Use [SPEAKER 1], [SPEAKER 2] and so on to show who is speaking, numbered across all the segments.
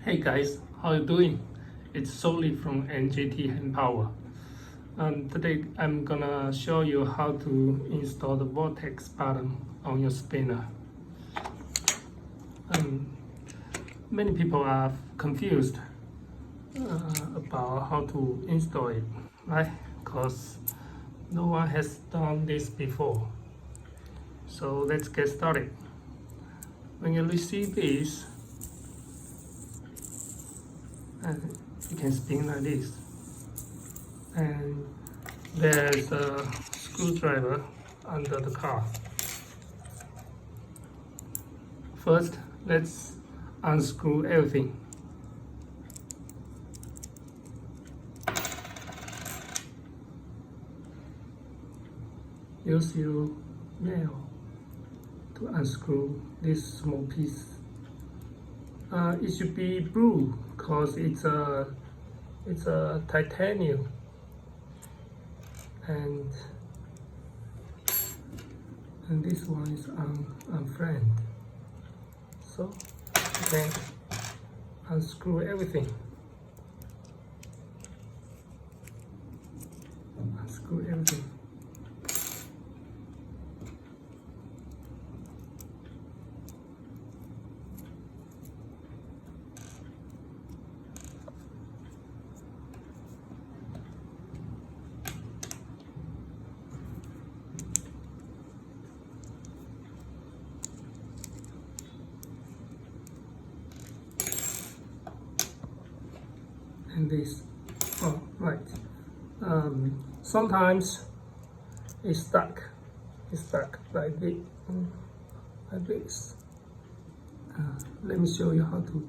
[SPEAKER 1] Hey guys, how you doing? It's Solly from NJThandpower. Today I'm gonna show you how to install the Vortex button on your spinner. Many people are confused about how to install it, right? Because no one has done this before. So let's get started. When you receive this, and you can spin like this, and there's a screwdriver under the car. First, let's unscrew everything. Use your nail to unscrew this small piece. It should be blue because it's a titanium, and this one is unfriend. So you can unscrew everything. Unscrew everything. And this, oh right, sometimes it's stuck like this. Let me show you how to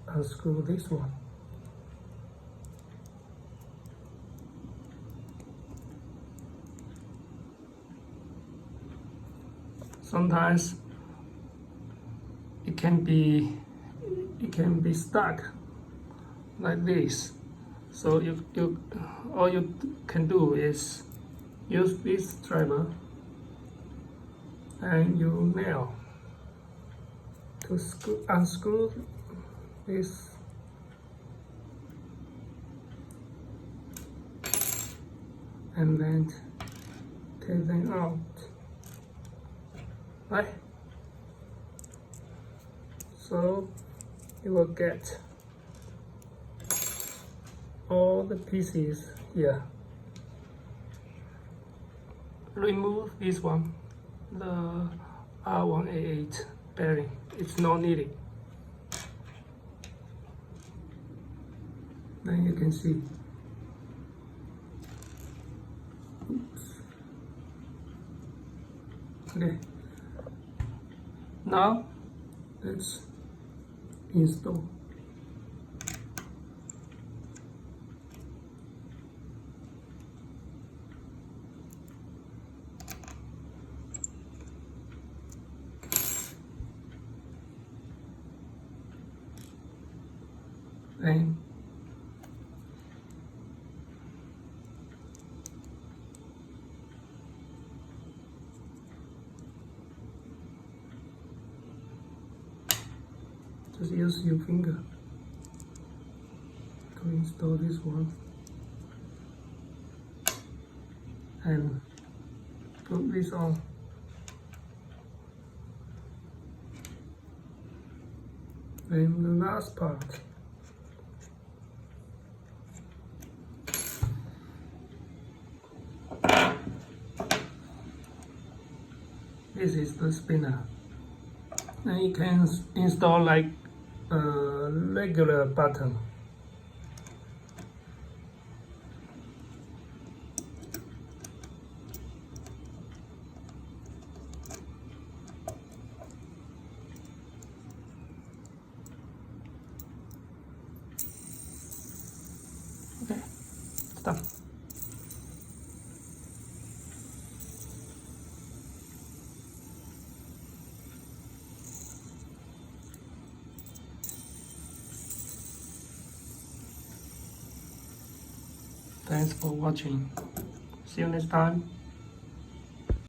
[SPEAKER 1] unscrew this one. Sometimes it can be stuck like this. So all you can do is use this driver and your nail to unscrew this, and then take them out, right? So you will get all the pieces here. Remove this one, the R188 bearing. It's not needed. Then you can see. Oops. Okay. Now let's install. And just use your finger to install this one and put this on. Then the last part. This is the spinner. And you can install like a regular button. Okay, stop. Thanks for watching. See you next time.